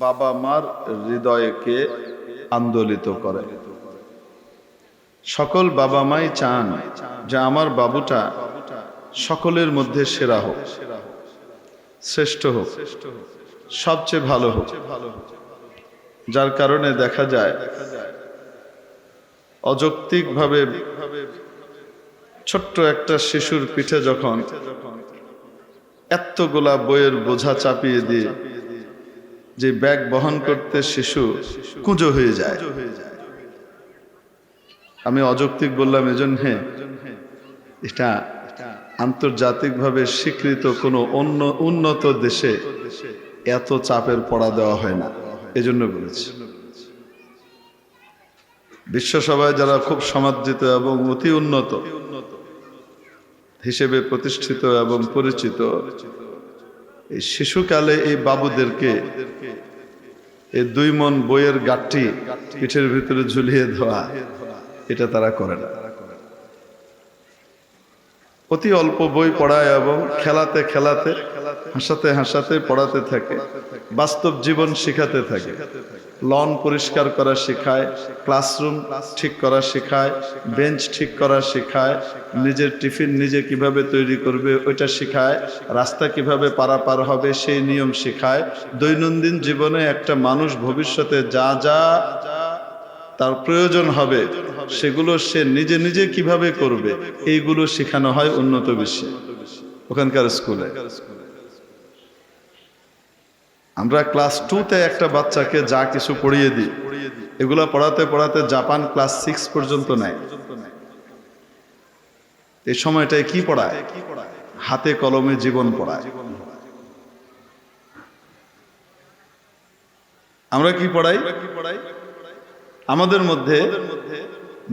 বাবা মার হৃদয়কে আন্দোলিত করে। সকল বাবা মাই চান যে আমার বাবুটা সকলের মধ্যে সেরা হোক, শ্রেষ্ঠ হোক, সবচেয়ে ভালো হোক। যার কারণে দেখা যায় অযৌক্তিকভাবে ছোট্ট একটা শিশুর পিঠে যখন এতগুলা বইয়ের বোঝা চাপিয়ে দিয়ে যে ব্যাগ বহন করতে শিশু কুঁজো হয়ে যায়। আমি অযৌক্তিক বললাম এজন্য এটা আন্তর্জাতিকভাবে স্বীকৃত কোনো অন্য উন্নত দেশে এত চাপের পড়া দেওয়া হয় না, এজন্য বলেছি। বিশ্বসভায় যারা খুব সমাদৃত এবং অতি উন্নত হিসেবে প্রতিষ্ঠিত এবং পরিচিত, এই শিশুকালে এই বাবুদেরকে এই 2 মণ বইয়ের গাঁটটি পিঠের ভিতরে ঝুলিয়ে দেওয়া, এটা তারা করে না। অতি অল্প বই পড়ায় এবং খেলাতে খেলাতে, হাসাতে হাসাতে পড়াতে থাকে, বাস্তব জীবন শিখাতে থাকে। লন পরিষ্কার করা শেখায়, ক্লাসরুম ঠিক করা শেখায়, বেঞ্চ ঠিক করা শেখায়, নিজের টিফিন নিজে কিভাবে তৈরি করবে ওইটা শেখায়, রাস্তা কিভাবে পারাপার হবে সেই নিয়ম শেখায়। দৈনন্দিন জীবনে একটা মানুষ ভবিষ্যতে যা যা তার প্রয়োজন হবে সেগুলো সে নিজে নিজে কিভাবে করবে এইগুলো শেখানো হয় উন্নত বিশ্বে, ওখানকার স্কুলে। আমরা ক্লাস 2-তে একটা বাচ্চাকে যা কিছু পড়িয়ে দিই, এগুলো পড়াতে পড়াতে জাপান ক্লাস 6 পর্যন্ত নেয়। এই সময়টায় কি পড়ায়? হাতে কলমে জীবন পড়ায়। আমরা কি পড়াই? আমাদের মধ্যে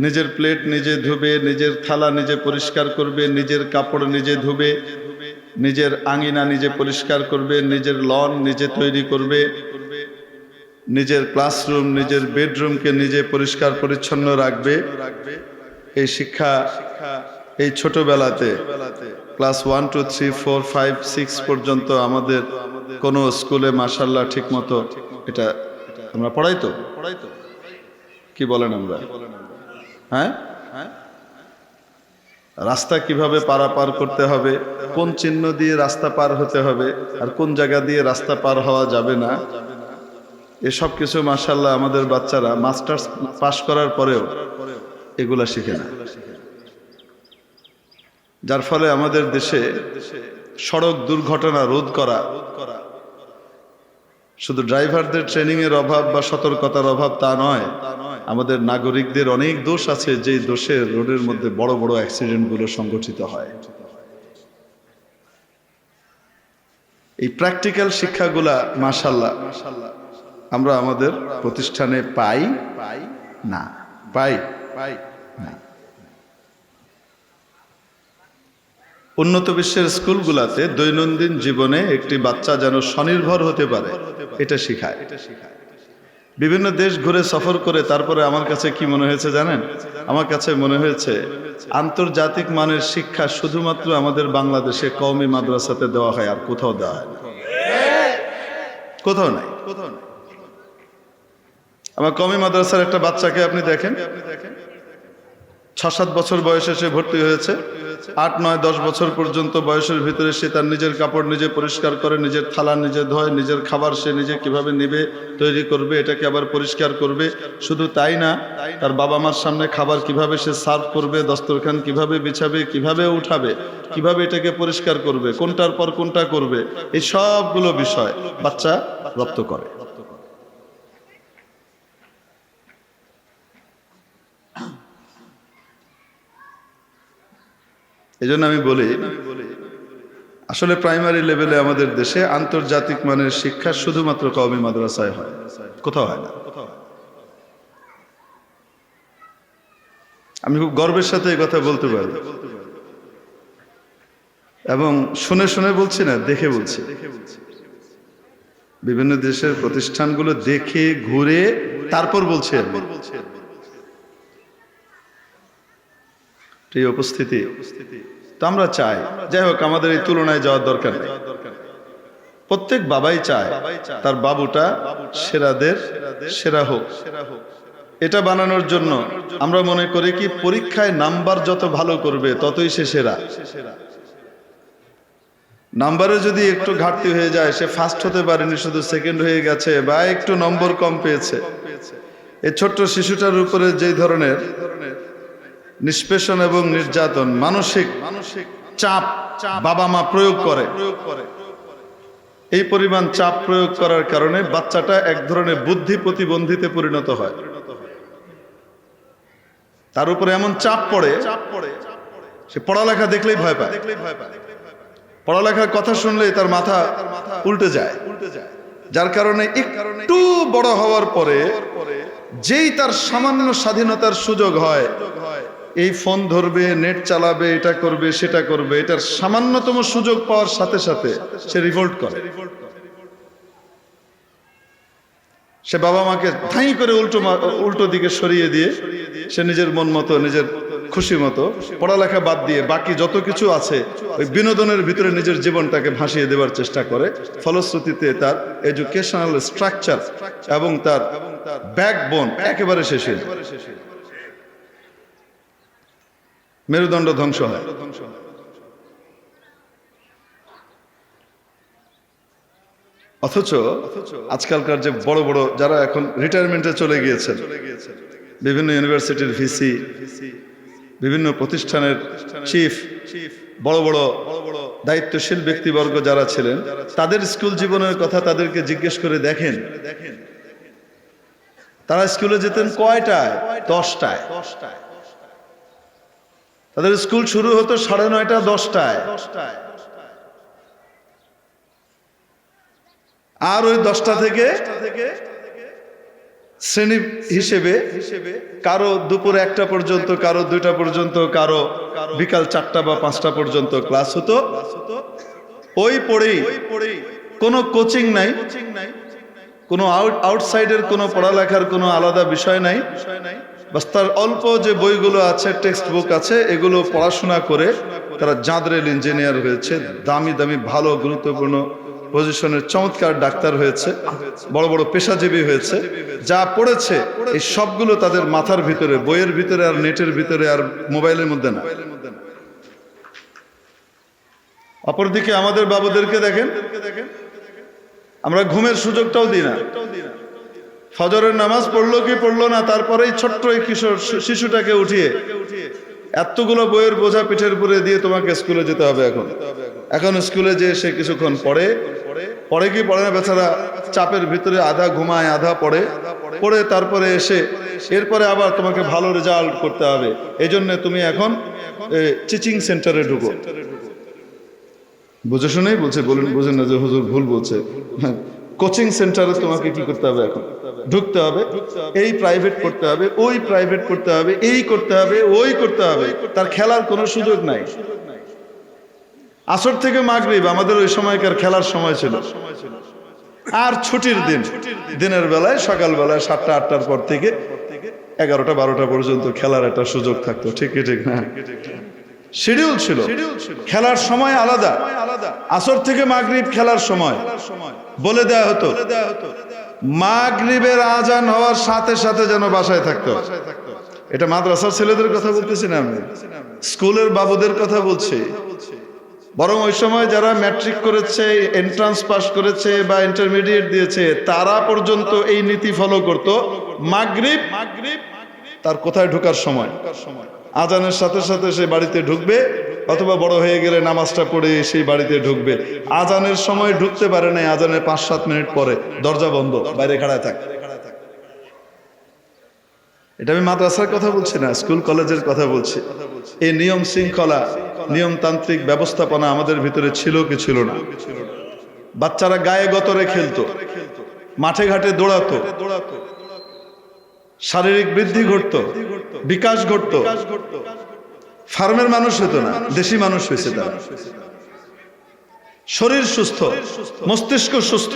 নিজের প্লেট নিজে ধুবে, নিজের থালা নিজে পরিষ্কার করবে, নিজের কাপড় নিজে ধুবে, নিজের আঙিনা নিজে পরিষ্কার করবে, নিজের লন নিজে তৈরি করবে, নিজের ক্লাসরুম নিজের বেডরুমকে নিজে পরিষ্কার পরিচ্ছন্ন রাখবে। এই শিক্ষা এই ছোটবেলাতে ক্লাস 1 2 3 4 5 6 পর্যন্ত আমাদের কোনো স্কুলে মাশাআল্লাহ ঠিক মতো এটা আমরা পড়াই তো? কি বলেন আমরা? হ্যাঁ, রাস্তা কিভাবে পারাপার করতে হবে, কোন চিহ্ন দিয়ে রাস্তা পার হতে হবে আর কোন জায়গা দিয়ে রাস্তা পার হওয়া যাবে না, এসব কিছু মাশাআল্লাহ আমাদের বাচ্চারা মাস্টার্স পাশ করার পরেও এগুলা শিখে না। যার ফলে আমাদের দেশে সড়ক দুর্ঘটনা রোধ করা শুধু ড্রাইভারদের ট্রেনিং এর অভাব বা সতর্কতার অভাব তা নয়, আমাদের নাগরিকদের অনেক দোষ আছে, যেই দোষে রোডের মধ্যে বড় বড় অ্যাক্সিডেন্ট গুলো সংঘটিত হয়। এই প্র্যাকটিক্যাল শিক্ষাগুলা মাশাআল্লাহ আমরা আমাদের প্রতিষ্ঠানে পাই না। উন্নত বিশ্বের স্কুলগুলাতে দৈনন্দিন জীবনে একটি বাচ্চা যেন স্বনির্ভর হতে পারে এটা শেখায়। বিভিন্ন দেশ ঘুরে সফর করে তারপরে আমার কাছে কি মনে হয়েছে জানেন? আমার কাছে মনে হয়েছে আন্তর্জাতিক মানের শিক্ষা শুধুমাত্র আমাদের বাংলাদেশে কওমি মাদ্রাসাতে দেওয়া হয়, আর কোথাও দেওয়া হয় না, কোথাও নাই। আমার কওমি মাদ্রাসার একটা বাচ্চাকে আপনি দেখেন, 6-7 বছর বয়সে সে ভর্তি হয়েছে, 8-9-10 বছর পর্যন্ত বয়সের ভিতরে সে তার নিজের কাপড় নিজে পরিষ্কার করে, নিজের থালা নিজে ধোয়, নিজের খাবার সে নিজে কিভাবে নিবে তৈরি করবে, এটাকে আবার পরিষ্কার করবে। শুধু তাই না, তার বাবা মার সামনে খাবার কিভাবে সে সার্ভ করবে, দস্তরখান কিভাবে বিছাবে, কিভাবে উঠাবে, কিভাবে এটাকে পরিষ্কার করবে, কোনটার পর কোনটা করবে, এই সবগুলো বিষয় বাচ্চা রপ্ত করে। এজন্য আমি বলি, আসলে প্রাইমারি লেভেলে আমাদের দেশে আন্তর্জাতিক মানের শিক্ষা শুধুমাত্র কওমি মাদ্রাসায় হয়, কোথাও হয় না। আমি খুব গর্বের সাথে এই কথা বলতে পারি, এবং শুনে শুনে বলছি না, দেখে বলছি। বিভিন্ন দেশের প্রতিষ্ঠানগুলো দেখে ঘুরে তারপর বলছি। এই উপস্থিতি তো আমরা চাই, যাই হোক আমাদের এই তুলনায় যাওয়ার দরকার নেই। প্রত্যেক বাবাই চায় তার বাবুটা সেরাদের সেরা হোক। এটা বানানোর জন্য আমরা মনে করি কি পরীক্ষায় নাম্বার যত ভালো করবে ততই সে সেরা। নাম্বারে যদি একটু ঘাটতি হয়ে যায়, সে ফার্স্ট হতে পারেনি, শুধু সেকেন্ড হয়ে গেছে বা একটু নম্বর কম পেয়েছে, এই ছোট্ট শিশুটার উপরে যে ধরনের নিষ্পেষণ এবং নির্যাতন, মানসিক চাপ বাবা মা প্রয়োগ করে, এই পরিমাণ চাপ প্রয়োগ করার কারণে বাচ্চাটা এক ধরনের বুদ্ধি প্রতিবন্ধীতে পরিণত হয়। তার উপরে এমন চাপ পড়ে, সে পড়ালেখা দেখলেই ভয় পায়, পড়ালেখার কথা শুনলেই তার মাথা উল্টে যায়, যার কারণে একটু বড় হওয়ার পরে যেই তার সামান্য স্বাধীনতার সুযোগ হয়, এই ফোন ধরবে, নেট চালাবে, এটা করবে, সেটা করবে, এটার সামান্যতম সুযোগ পাওয়ার সাথে সাথে সে রিভোল্ট করে। সে বাবা মাকে ধাই করে উল্টো দিকে সরিয়ে দিয়ে সে নিজের মন মতো, নিজের খুশি মতো পড়ালেখা বাদ দিয়ে বাকি যত কিছু আছে ওই বিনোদনের ভিতরে নিজের জীবনটাকে ভাসিয়ে দেওয়ার চেষ্টা করে। ফলশ্রুতিতে তার এডুকেশনাল স্ট্রাকচার এবং তার ব্যাকবোন একেবারে শেষ হয়ে যায়, মেরুদণ্ড ধ্বংস হয়। অথচ আজকালকার যে বড় বড় যারা এখন রিটায়ারমেন্টে চলে গিয়েছেন, বিভিন্ন ইউনিভার্সিটির ভিসি, বিভিন্ন প্রতিষ্ঠানের চিফ, বড় বড় দায়িত্বশীল ব্যক্তিবর্গ যারা ছিলেন, তাদের স্কুল জীবনের কথা তাদেরকে জিজ্ঞেস করে দেখেন, তারা স্কুলে যেতেন কয়টায়? 10টায়। তাদের স্কুল শুরু হতো 9:30 10টায়, আর ওই 10টা থেকে শ্রেণী হিসেবে কারো দুপুর 1টা পর্যন্ত, কারো 2টা পর্যন্ত, কারো বিকাল 4টা বা 5টা পর্যন্ত ক্লাস হতো। ওই পড়েই কোনো কোচিং নাই, কোনো আউটসাইডের কোনো পড়ালেখার কোনো আলাদা বিষয় নাই, বাস তার অল্প যে বইগুলো আছে, টেক্সট বুক আছে, এগুলো পড়াশোনা করে তারা জাদরেল ইঞ্জিনিয়ার হয়েছে, দামি দামি ভালো গুরুত্বপূর্ণ পজিশনের চমৎকার ডাক্তার হয়েছে, বড় বড় পেশাজীবী হয়েছে। যা পড়েছে এই সবগুলো তাদের মাথার ভিতরে, বইয়ের ভিতরে আর নেটের ভিতরে আর মোবাইলের মধ্যে না। অপরদিকে আমাদের বাবুদেরকে দেখেন, আমরা ঘুমের সুযোগটাও দিই না। ফজরের নামাজ পড়লো কি পড়লো না, তারপরেই ছোট্ট এই কিশোর শিশুটাকে উঠিয়ে এতগুলো বইয়ের বোঝা পিঠের উপরে দিয়ে তোমাকে স্কুলে যেতে হবে। এখন স্কুলে যে সে কিছুক্ষণ পড়ে কি পড়ে না, বেচারা চাপের ভিতরে আধা ঘুমায়, আধা পড়ে তারপরে এসে এরপরে আবার তোমাকে ভালো রেজাল্ট করতে হবে, এই জন্য তুমি এখন টিচিং সেন্টারে ঢুকো। বুঝে শুনেই বলছে, বলুন বুঝেন না যে হুজুর ভুল বলছে। কোচিং সেন্টারে তোমাকে কি করতে হবে? এখন ঢুকতে হবে, এই প্রাইভেট করতে হবে, ওই প্রাইভেট করতে হবে, এই করতে হবে, ওই করতে হবে। তার খেলার কোনো সুযোগ নাই। আসর থেকে মাগরিব আমাদের ওই সময়কার খেলার সময় ছিল। আর ছুটির দিন, দিনের বেলায় সকালবেলায় 7টা 8টার পর থেকে 11টা 12টা পর্যন্ত খেলার একটা সুযোগ থাকতো। ঠিক না? শিডিউল ছিল, খেলার সময় আলাদা। আসর থেকে মাগরিব খেলার সময় বলে দেয়া হতো, মাগরিবের আজান হওয়ার সাথে সাথে যেন বাসায় থাকতো। এটা মাদ্রাসার ছেলেদের কথা বলতেছি না, আমি স্কুলের বাবুদের কথা বলছি। বরং ওই সময় যারা ম্যাট্রিক করেছে, এন্ট্রান্স পাস করেছে বা ইন্টারমিডিয়েট দিয়েছে, তারা পর্যন্ত এই নীতি ফলো করত। মাগরিব তার কোথায় ঢোকার সময়, আজানের সাথে সাথে সে বাড়িতে ঢুকবে, অথবা বড় হয়ে গেলে নামাজটা পড়ে সেই বাড়িতে ঢুকবে। আজানের সময় ঢুকতে পারে না, আজানের 5-7 মিনিট পরে দরজা বন্ধ, বাইরে খাড়ায় থাক। এটা আমি মাদ্রাসার কথা বলছি না, স্কুল কলেজের কথা বলছি। এই নিয়ম শৃঙ্খলা, নিয়মতান্ত্রিক ব্যবস্থাপনা আমাদের ভিতরে ছিল কি ছিল না? বাচ্চারা গায়ে গতরে খেলতো, মাঠে ঘাটে দৌড়াতো, শারীরিক বৃদ্ধি ঘটতো, বিকাশ ঘটতো। ফার্মের মানুষ হতো না, দেশি মানুষ হয়েছে তারা। শরীর সুস্থ, মস্তিষ্ক সুস্থ,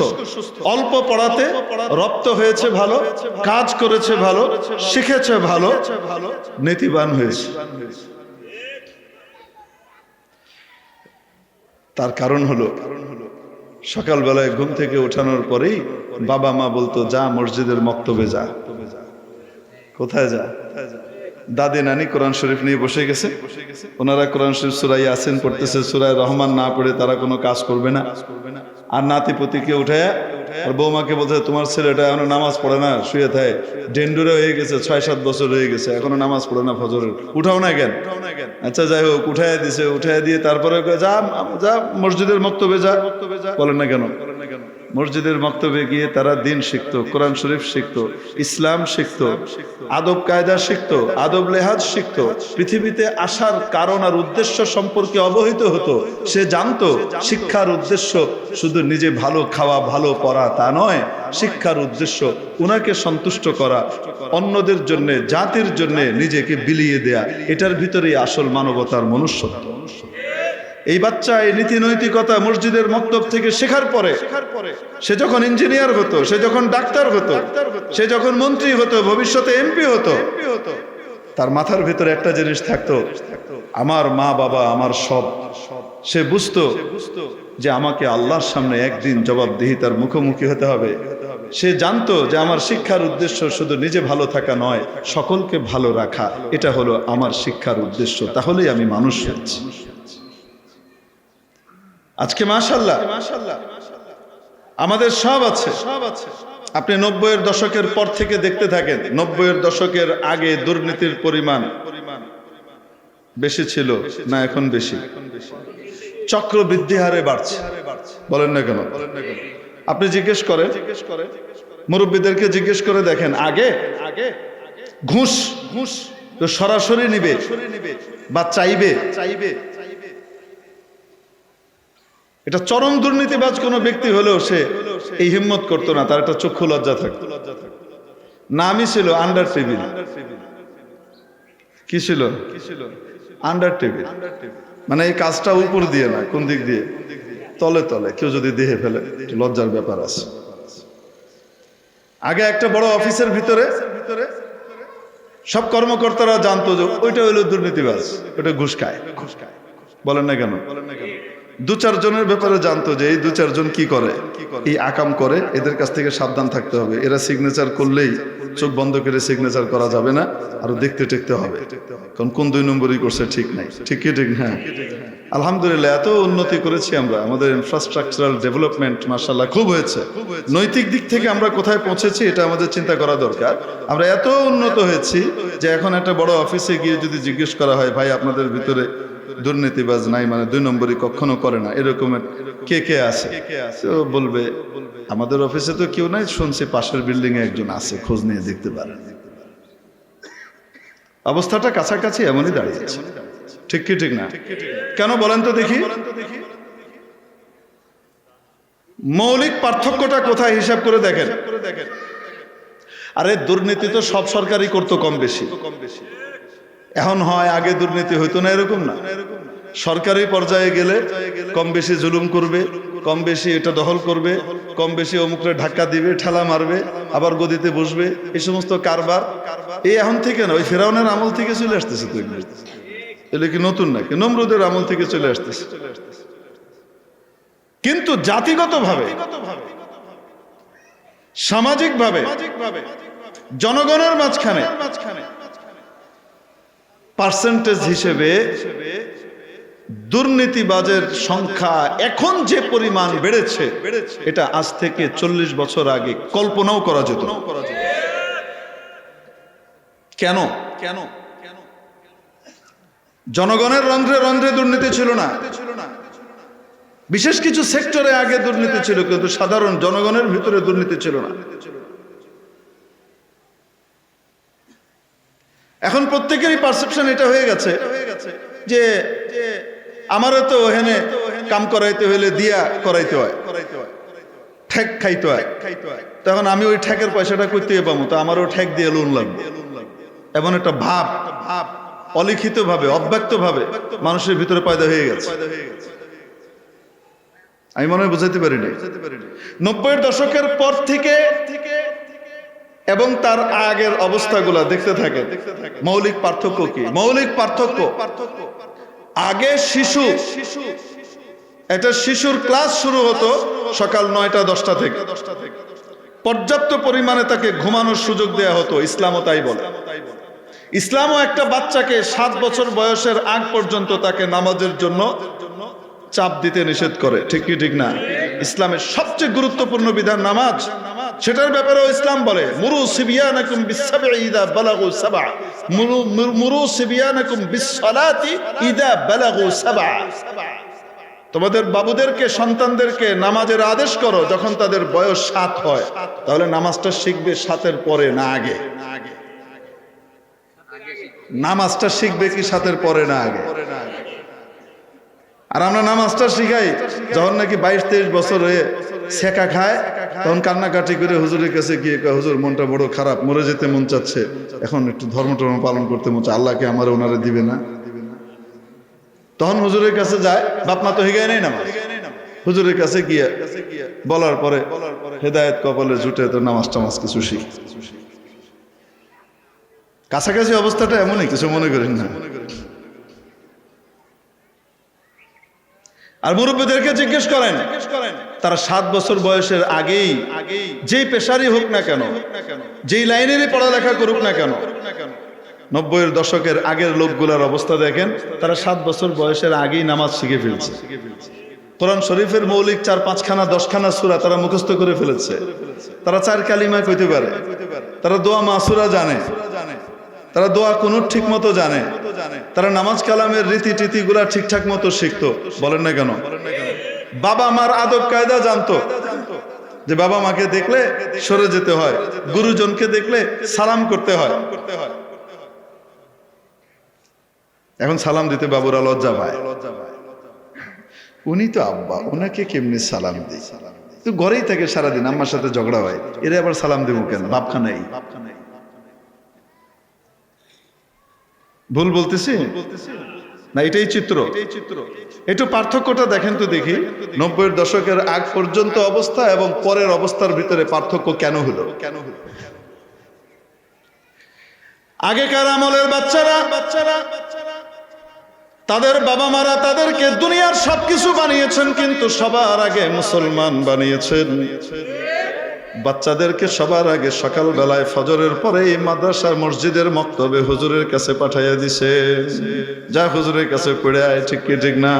অল্প পড়াতে রপ্ত হয়েছে ভালো, কাজ করেছে ভালো, শিখেছে ভালো, নীতিবান হয়েছে। তার কারণ হলো সকালবেলায় ঘুম থেকে ওঠানোর পরেই বাবা মা বলতো, যা মসজিদের মক্তবে যা। কোথায় যা? দাদি নানি কোরআন শরীফ নিয়ে বসে গেছে, ওনারা কোরআন শরীফ সূরা ইয়াসিন পড়তেছে, সূরা রহমান না পড়ে তারা কোনো কাজ করবে না। আর নাতিপতিকে উঠায় আর বৌমাকে বলছে, তোমার ছেলেটা এখনো নামাজ পড়ে না, শুয়ে থাকে, ডেন্ডুরে হয়ে গেছে, 6-7 বছর হয়ে গেছে, এখনো নামাজ পড়ে না ফজরের, উঠাও না কেন? আচ্ছা যাই হোক, উঠায় দিছে, উঠায় দিয়ে তারপরে যা যা মসজিদের মক্তবে যা। বলেন না কেন? মসজিদের মক্তবে গিয়ে তারা দিন শিখতো, কোরআন শরীফ শিখতো, ইসলাম শিখতো, আদব কায়দা শিখতো, আদব লেহাজ শিখতো, পৃথিবীতে আসার কারণ আর উদ্দেশ্য সম্পর্কে অবহিত হতো। সে জানতো শিক্ষার উদ্দেশ্য শুধু নিজে ভালো খাওয়া, ভালো পড়া তা নয়, শিক্ষার উদ্দেশ্য উনাকে সন্তুষ্ট করা, অন্যদের জন্য, জাতির জন্য নিজেকে বিলিয়ে দেয়া। এটার ভিতরেই আসল মানবতার মনুষ্যত্ব। এই বাচ্চা এই নীতি নৈতিকতা মসজিদের মক্তব থেকে শেখার পরে সে যখন ইঞ্জিনিয়ার হতো, সে যখন ডাক্তার হতো, সে যখন মন্ত্রী হতো, ভবিষ্যতে এমপি হতো, তার মাথার ভিতরে একটা জিনিস থাকতো, আমার মা বাবা আমার সব। সে বুঝতো যে আমাকে আল্লাহর সামনে একদিন জবাবদিহিতার মুখোমুখি হতে হবে। সে জানতো যে আমার শিক্ষার উদ্দেশ্য শুধু নিজে ভালো থাকা নয়, সকলকে ভালো রাখা। এটা হলো আমার শিক্ষার উদ্দেশ্য, তাহলেই আমি মানুষ হচ্ছি। আজকে মাশাআল্লাহ আমাদের সব আছে। আপনি 90-এর দশকের পর থেকে দেখতে থাকেন, 90-এর দশকের আগে দুর্নীতির পরিমাণ বেশি ছিল না এখন বেশি? চক্রবৃদ্ধি হারে বাড়ছে। বলেন না কেন? আপনি জিজ্ঞেস করেন, মুরব্বীদেরকে জিজ্ঞেস করে দেখেন, আগে ঘুষ তো সরাসরি নিবে বা চাইবে, এটা চরম দুর্নীতিবাজ কোনো ব্যক্তি হলেও সে এই হিম্মত করতো না, তার একটা চক্ষু লজ্জা থাকতো। নামই ছিল আন্ডার টেবিল। কি ছিল? আন্ডার টেবিল, মানে এই কাজটা উপর দিয়ে না, কোন দিক দিয়ে? তলে তলে। কেউ যদি দেহে ফেলে লজ্জার ব্যাপার আছে। আগে একটা বড় অফিসের ভিতরে সব কর্মকর্তারা জানতো যে ওইটা হইলো দুর্নীতিবাজ, ওটা ঘুষ খায়। বলেন না কেন? 2-4 জনের ব্যাপারে জানতো যে এই 2-4 জন কি করে, এই আকাম করে, এদের কাছ থেকে সাবধান থাকতে হবে। এরা সিগনেচার করলেই চোখ বন্ধ করে সিগনেচার করা যাবে না, আরো দেখতে টেকতে হবে, কারণ কোন 2 নম্বরই করছে ঠিক নাই। ঠিক কি ঠিক? হ্যাঁ, আলহামদুলিল্লাহ এত উন্নতি করেছি আমরা, আমাদের ইনফ্রাস্ট্রাকচারাল ডেভেলপমেন্ট মাশাআল্লাহ খুব হয়েছে। নৈতিক দিক থেকে আমরা কোথায় পৌঁছেছি এটা আমাদের চিন্তা করা দরকার। আমরা এত উন্নত হয়েছি যে এখন একটা বড় অফিসে গিয়ে যদি জিজ্ঞেস করা হয়, ভাই আপনাদের ভিতরে দুর্নীতিবাজ নাই, মানে 2 নম্বরই কখনো করে না, এরকমের কে কে আছে? তো বলবে আমাদের অফিসে তো কেউ নাই, শুনছি পাশের বিল্ডিং এ একজন আছে, খোঁজ নিয়ে দেখতে পারেন। অবস্থাটা কাছাকাছি এমনই দাঁড়িয়েছে। ঠিক কি ঠিক না? কেন বলেন তো দেখি? মৌলিক পার্থক্যটা কোথায় হিসাব করে দেখেন। আরে দুর্নীতি তো সব সরকারই করতো কম বেশি। এখন হয়, আগে দুর্নীতি হইতো না এরকম না। সরকারি পর্যায়ে গেলে কম বেশি জুলুম করবে, কম বেশি এটা দখল করবে, কম বেশি অমুকরে ধাক্কা দিবে, ঠেলা মারবে, আবার গদিতে বসবে, এই সমস্ত কারবার এই এখন থেকে না, ওই ফেরাউনের আমল থেকে চলে আসতেছে। তো এগুলো কি নতুন নাকি? নমরুদের আমল থেকে চলে আসতেছে। কিন্তু জাতিগতভাবে, সামাজিকভাবে, জনগণের মাঝখানে পার্সেন্টেজ হিসেবে দুর্নীতিবাজের সংখ্যা এখন যে পরিমাণ বেড়েছে, এটা আজ থেকে 40 বছর আগে কল্পনাও করা যেত না। কেন? জনগণের রন্ধ্রে রন্ধ্রে দুর্নীতি ছিল না। বিশেষ কিছু সেক্টরে আগে দুর্নীতি ছিল, কিন্তু সাধারণ জনগণের ভিতরে দুর্নীতি ছিল না। এখন প্রত্যেকেরই পারসেপশন এটা হয়ে গেছে যে আমারও তো ওখানে কাম করাইতে হইলে দিয়া করাইতে হয়, ঠেক খাইতে হয়, তখন আমি ওই ঠেকের পয়সাটা করতে পাবো, তো আমারও ঠেক দিয়ে লোন লাগবে। এমন একটা ভাব অলিখিত ভাবে, অব্যক্ত ভাবে মানুষের ভিতরে পয়দা হয়ে গেছে। আমি মনে হয় বুঝাইতে পারিনি। 90-এর দশকের পর থেকে এবং তার আগের অবস্থাগুলা দেখতে থাকে। মৌলিক পার্থক্য কি? মৌলিক পার্থক্য, আগে শিশু একটা শিশুর ক্লাস শুরু হতো সকাল 9টা-10টা থেকে, পর্যাপ্ত পরিমাণে তাকে ঘুমানোর সুযোগ দেয়া হতো। ইসলামও তাই বলে। ইসলামও একটা বাচ্চাকে 7 বছর বয়সের আগ পর্যন্ত তাকে নামাজের জন্য চাপ দিতে নিষেধ করে, ঠিক কি ঠিক না? ইসলামের সবচেয়ে গুরুত্বপূর্ণ বিধান নামাজ, সেটার ব্যাপারেও ইসলাম বলে মুরু সিবিয়ানাকুম বিসসাবঈ ইযা বালাগু সাবআ, মুরু সিবিয়ানাকুম বিসসালাতি ইযা বালাগু সাবআ। তোমাদের বাবুদেরকে, সন্তানদেরকে নামাজের আদেশ করো যখন তাদের বয়স 7 হয়। তাহলে নামাজটা শিখবে 7-এর পরে না আগে? নামাজটা শিখবে কি 7-এর পরে না আগে? আর আমরা নামাজটা শিখাই যখন নাকি 22-23 বছর হয়ে ছেঁকা খায়, তখন কান্নাকাটি করে হুজুরের কাছে গিয়ে কয়, হুজুর মনটা বড় খারাপ, মরে যেতে মন চাচ্ছে, এখন একটু ধর্ম পালন করতে মন চাচ্ছে, আল্লাহকে আমার ওনারে দিবে না? তখন হুজুরের কাছে যায়, বাপ মা তো হিগায় নেই নামাজ, হুজুরের কাছে গিয়ে বলার পরে হেদায়েত কপালে জুটে তো নামাজ টামাজ কিছু শিখ। কাছাকাছি অবস্থাটা এমনই, কিছু মনে করেন না। আর মুরব্বীদেরকে জিজ্ঞেস করেন, তারা 7 বছর বয়সের আগেই যেই পেশারই হোক না কেন, যেই লাইনেরই পড়ালেখা করুক না কেন, 90-এর দশকের আগের লোকগুলার অবস্থা দেখেন, তারা 7 বছর বয়সের আগেই নামাজ শিখে ফেলছে। কোরআন শরীফের মৌলিক 4-5খানা 10খানা সূরা তারা মুখস্থ করে ফেলেছে। তারা 4 কালিমা কইতে পারে, তারা দোয়া মাসুরা জানে, তারা দোয়া কুনুত ঠিক মতো জানে, তারা নামাজ কালামের রীতি টিতিগুলা ঠিকঠাক মতো শিখতো। বলেন না কেন? বাবা মার আদব কায়দা জানতো, যে বাবা মাকে দেখলে সরে যেতে হয়, গুরুজনকে দেখলে সালাম করতে হয়। এখন সালাম দিতে বাবুরা লজ্জা পায়, উনি তো আব্বা, ওনাকে কেমনি সালাম দিই? তো ঘরেই থাকে সারাদিন, আম্মার সাথে ঝগড়া হয়, এরা আবার সালাম দেবো কেন? বাপখানাই। ভুল বলতেছি না? এটাই চিত্র। একটু পার্থক্যটা দেখেন তো দেখি, 90-এর দশকের আগ পর্যন্ত অবস্থা এবং পরের অবস্থার ভিতরে পার্থক্য কেন হলো? আগেকার আমলের বাচ্চারা তাদের বাবা মারা তাদেরকে দুনিয়ার সবকিছু বানিয়েছেন, কিন্তু সবার আগে মুসলমান বানিয়েছেন। বাচ্চাদেরকে সবার আগে সকালবেলায় ফজরের পরে এই মাদ্রাসার মসজিদের মক্তবে হুজুরের কাছে পাঠাইয়া দিছে, যা হুজুরের কাছে পড়ে আয়, ঠিক কি ঠিক না?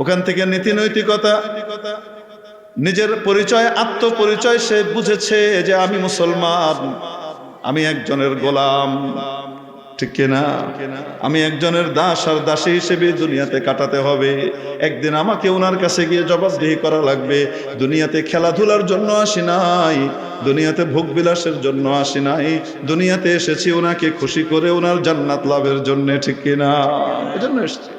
ওখান থেকে নীতি নৈতিকতা, নিজের পরিচয়, আত্মপরিচয় সে বুঝেছে যে আমি মুসলমান, আমি একজনের গোলাম, ঠিক কিনা? আমি একজনের দাস আর দাসী হিসেবে দুনিয়াতে কাটাতে হবে। একদিন আমাকে ওনার কাছে গিয়ে জবাবদিহি করা লাগবে। দুনিয়াতে খেলাধুলার জন্য আসি নাই, দুনিয়াতে ভোগ বিলাসের জন্য আসি নাই, দুনিয়াতে এসেছি ওনাকে খুশি করে ওনার জান্নাত লাভের জন্য, ঠিক কিনা? এজন্য এসেছি।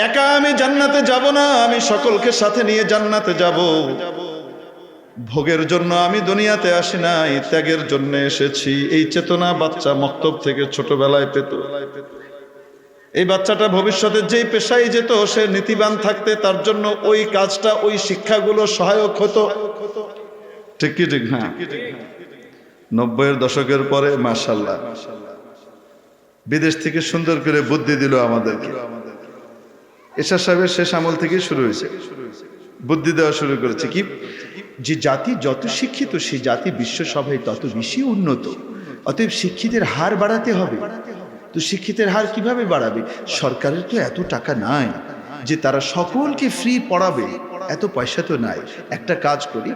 একা আমি জান্নাতে যাব না, আমি সকলকে সাথে নিয়ে জান্নাতে যাব। ভোগের জন্য আমি দুনিয়াতে আসি নাই, ত্যাগের জন্য এসেছি। এই চেতনা বাচ্চা মক্তব থেকে ছোটবেলায় পেত। এই বাচ্চাটা ভবিষ্যতে যেই পেশায় যেত, সে নীতিবান থাকতে তার জন্য ওই কাজটা, ওই শিক্ষাগুলো সহায়ক হতো, ঠিক কি ঠিক না? 90-এর দশকের পরে মাশাআল্লাহ বিদেশ থেকে সুন্দর করে বুদ্ধি দিল আমাদেরকে। এরশাদ সাহেবের শেষ আমল থেকে শুরু হয়েছে, বুদ্ধি দেওয়া শুরু করেছে। কি? যে জাতি যত শিক্ষিত, সেই জাতি বিশ্বসভায় তত বেশি উন্নত। অতএব শিক্ষিতের হার বাড়াতে হবে। তো শিক্ষিতের হার কিভাবে বাড়াবে? সরকারের তো এত টাকা নাই যে তারা সকলকে ফ্রি পড়াবে, এত পয়সা তো নাই। একটা কাজ করি,